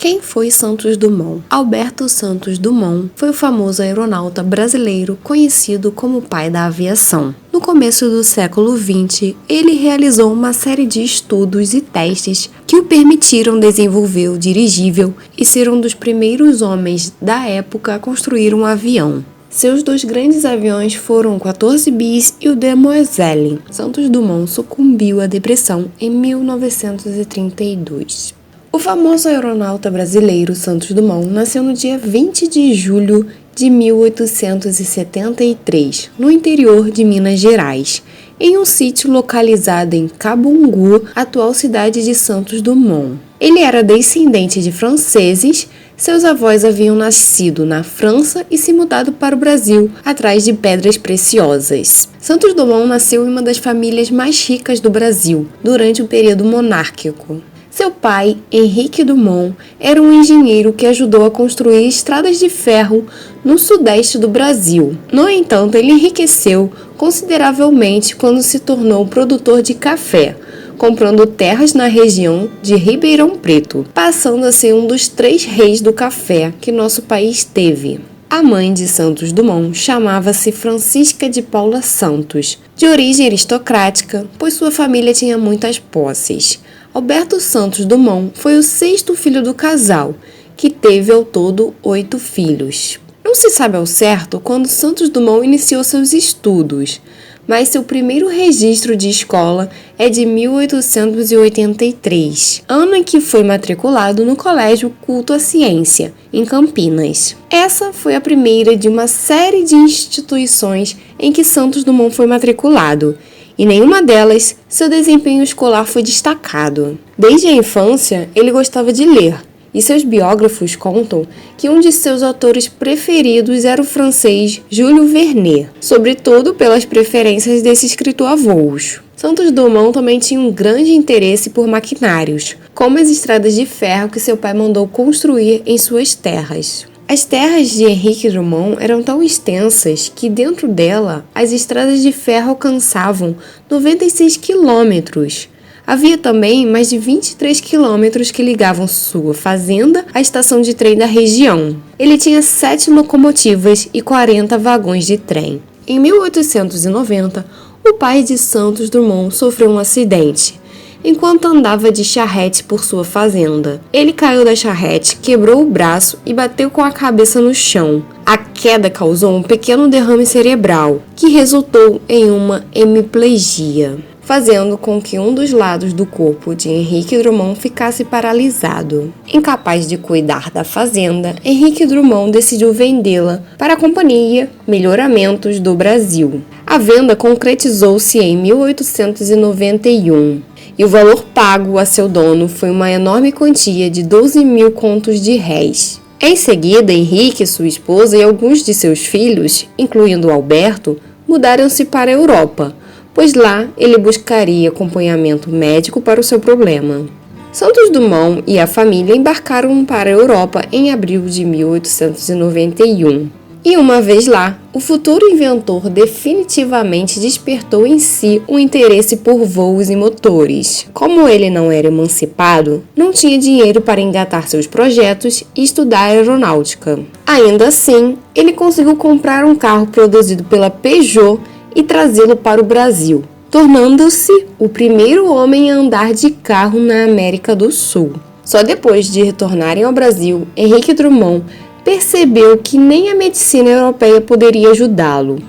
Quem foi Santos Dumont? Alberto Santos Dumont foi o famoso aeronauta brasileiro conhecido como pai da aviação. No começo do século XX, ele realizou uma série de estudos e testes que o permitiram desenvolver o dirigível e ser um dos primeiros homens da época a construir um avião. Seus dois grandes aviões foram o 14 bis e o Demoiselle. Santos Dumont sucumbiu à depressão em 1932. O famoso aeronauta brasileiro Santos Dumont nasceu no dia 20 de julho de 1873, no interior de Minas Gerais, em um sítio localizado em Cabungu, atual cidade de Santos Dumont. Ele era descendente de franceses. Seus avós haviam nascido na França e se mudado para o Brasil, atrás de pedras preciosas. Santos Dumont nasceu em uma das famílias mais ricas do Brasil, durante o período monárquico. Seu pai, Henrique Dumont, era um engenheiro que ajudou a construir estradas de ferro no sudeste do Brasil. No entanto, ele enriqueceu consideravelmente quando se tornou produtor de café, comprando terras na região de Ribeirão Preto, passando a ser um dos 3 reis do café que nosso país teve. A mãe de Santos Dumont chamava-se Francisca de Paula Santos, de origem aristocrática, pois sua família tinha muitas posses. Alberto Santos Dumont foi o 6º filho do casal, que teve ao todo 8 filhos. Não se sabe ao certo quando Santos Dumont iniciou seus estudos, mas seu primeiro registro de escola é de 1883, ano em que foi matriculado no Colégio Culto à Ciência, em Campinas. Essa foi a primeira de uma série de instituições em que Santos Dumont foi matriculado, e nenhuma delas seu desempenho escolar foi destacado. Desde a infância, ele gostava de ler, e seus biógrafos contam que um de seus autores preferidos era o francês Jules Verne, sobretudo pelas preferências desse escritor avulso. Santos Dumont também tinha um grande interesse por maquinários, como as estradas de ferro que seu pai mandou construir em suas terras. As terras de Henrique Dumont eram tão extensas que dentro dela as estradas de ferro alcançavam 96 quilômetros. Havia também mais de 23 quilômetros que ligavam sua fazenda à estação de trem da região. Ele tinha 7 locomotivas e 40 vagões de trem. Em 1890, o pai de Santos Dumont sofreu um acidente enquanto andava de charrete por sua fazenda. Ele caiu da charrete, quebrou o braço e bateu com a cabeça no chão. A queda causou um pequeno derrame cerebral, que resultou em uma hemiplegia, fazendo com que um dos lados do corpo de Henrique Dumont ficasse paralisado. Incapaz de cuidar da fazenda, Henrique Dumont decidiu vendê-la para a Companhia Melhoramentos do Brasil. A venda concretizou-se em 1891. E o valor pago a seu dono foi uma enorme quantia de 12 mil contos de réis. Em seguida, Henrique, sua esposa e alguns de seus filhos, incluindo Alberto, mudaram-se para a Europa, pois lá ele buscaria acompanhamento médico para o seu problema. Santos Dumont e a família embarcaram para a Europa em abril de 1891. E uma vez lá, o futuro inventor definitivamente despertou em si um interesse por voos e motores. Como ele não era emancipado, não tinha dinheiro para engatar seus projetos e estudar aeronáutica. Ainda assim, ele conseguiu comprar um carro produzido pela Peugeot e trazê-lo para o Brasil, tornando-se o primeiro homem a andar de carro na América do Sul. Só depois de retornarem ao Brasil, Henrique Dumont percebeu que nem a medicina europeia poderia ajudá-lo.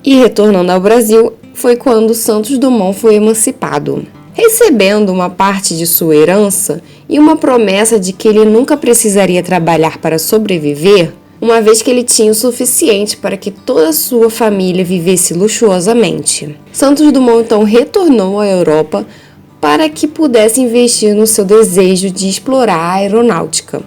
E retornando ao Brasil, foi quando Santos Dumont foi emancipado. Recebendo uma parte de sua herança e uma promessa de que ele nunca precisaria trabalhar para sobreviver, uma vez que ele tinha o suficiente para que toda a sua família vivesse luxuosamente. Santos Dumont então retornou à Europa para que pudesse investir no seu desejo de explorar a aeronáutica.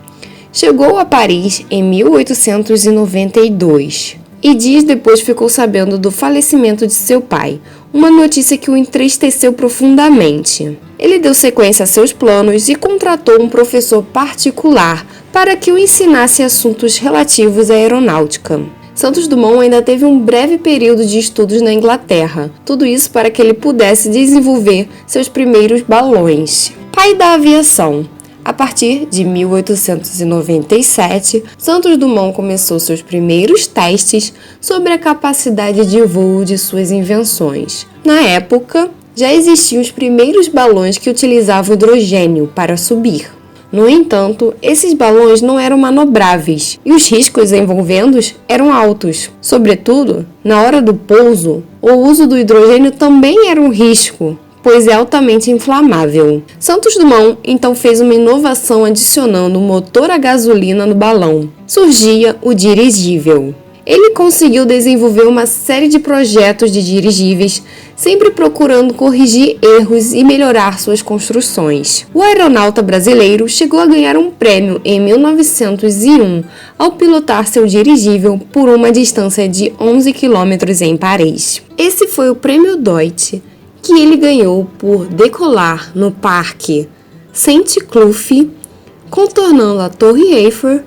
Chegou a Paris em 1892 e dias depois ficou sabendo do falecimento de seu pai, uma notícia que o entristeceu profundamente. Ele deu sequência a seus planos e contratou um professor particular para que o ensinasse assuntos relativos à aeronáutica. Santos Dumont ainda teve um breve período de estudos na Inglaterra, tudo isso para que ele pudesse desenvolver seus primeiros balões. Pai da aviação. A partir de 1897, Santos Dumont começou seus primeiros testes sobre a capacidade de voo de suas invenções. Na época, já existiam os primeiros balões que utilizavam hidrogênio para subir. No entanto, esses balões não eram manobráveis e os riscos envolvendo-os eram altos. Sobretudo, na hora do pouso, o uso do hidrogênio também era um risco, pois é altamente inflamável. Santos Dumont então fez uma inovação adicionando um motor a gasolina no balão. Surgia o dirigível. Ele conseguiu desenvolver uma série de projetos de dirigíveis, sempre procurando corrigir erros e melhorar suas construções. O aeronauta brasileiro chegou a ganhar um prêmio em 1901 ao pilotar seu dirigível por uma distância de 11 quilômetros em Paris. Esse foi o Prêmio Deutsch, que ele ganhou por decolar no Parque Saint-Cloud, contornando a Torre Eiffel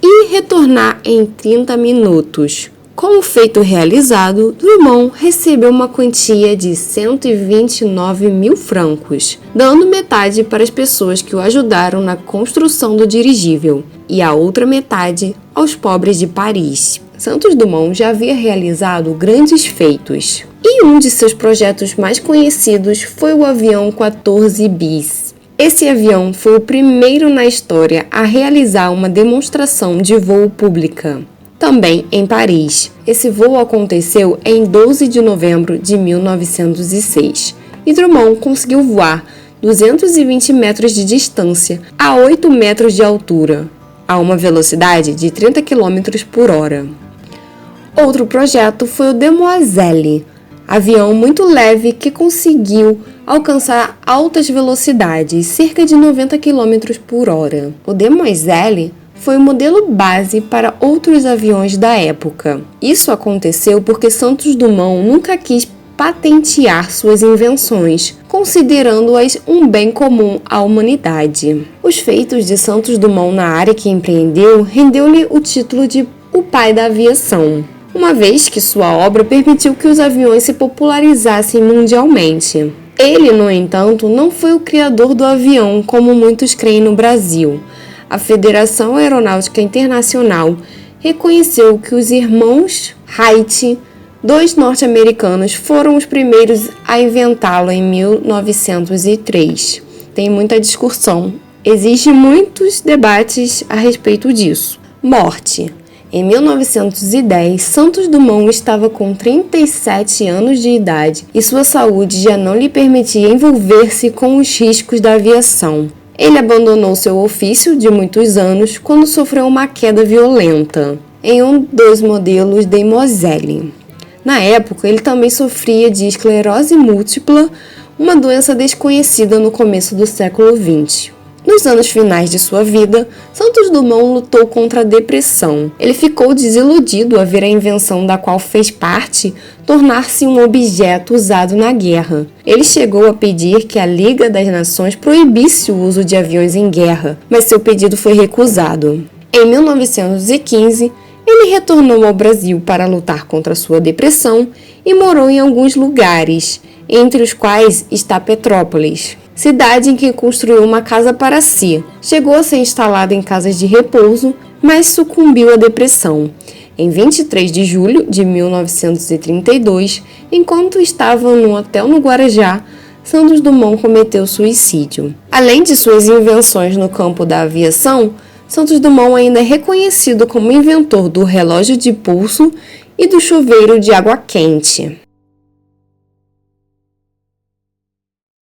e retornar em 30 minutos. Com o feito realizado, Dumont recebeu uma quantia de 129 mil francos, dando metade para as pessoas que o ajudaram na construção do dirigível e a outra metade aos pobres de Paris. Santos Dumont já havia realizado grandes feitos, e um de seus projetos mais conhecidos foi o avião 14 bis. Esse avião foi o primeiro na história a realizar uma demonstração de voo pública, também em Paris. Esse voo aconteceu em 12 de novembro de 1906 e Dumont conseguiu voar 220 metros de distância a 8 metros de altura, a uma velocidade de 30 km por hora. Outro projeto foi o Demoiselle, avião muito leve que conseguiu alcançar altas velocidades, cerca de 90 km por hora. O Demoiselle foi o modelo base para outros aviões da época. Isso aconteceu porque Santos Dumont nunca quis patentear suas invenções, considerando-as um bem comum à humanidade. Os feitos de Santos Dumont na área que empreendeu rendeu-lhe o título de o pai da aviação, uma vez que sua obra permitiu que os aviões se popularizassem mundialmente. Ele, no entanto, não foi o criador do avião, como muitos creem no Brasil. A Federação Aeronáutica Internacional reconheceu que os irmãos Wright, dois norte-americanos, foram os primeiros a inventá-lo em 1903. Tem muita discussão. Existem muitos debates a respeito disso. Morte. Em 1910, Santos Dumont estava com 37 anos de idade e sua saúde já não lhe permitia envolver-se com os riscos da aviação. Ele abandonou seu ofício de muitos anos quando sofreu uma queda violenta em um dos modelos Demoiselle. Na época, ele também sofria de esclerose múltipla, uma doença desconhecida no começo do século XX. Nos anos finais de sua vida, Santos Dumont lutou contra a depressão. Ele ficou desiludido a ver a invenção da qual fez parte tornar-se um objeto usado na guerra. Ele chegou a pedir que a Liga das Nações proibisse o uso de aviões em guerra, mas seu pedido foi recusado. Em 1915, ele retornou ao Brasil para lutar contra sua depressão e morou em alguns lugares, entre os quais está Petrópolis, cidade em que construiu uma casa para si. Chegou a ser instalado em casas de repouso, mas sucumbiu à depressão. Em 23 de julho de 1932, enquanto estava num hotel no Guarujá, Santos Dumont cometeu suicídio. Além de suas invenções no campo da aviação, Santos Dumont ainda é reconhecido como inventor do relógio de pulso e do chuveiro de água quente.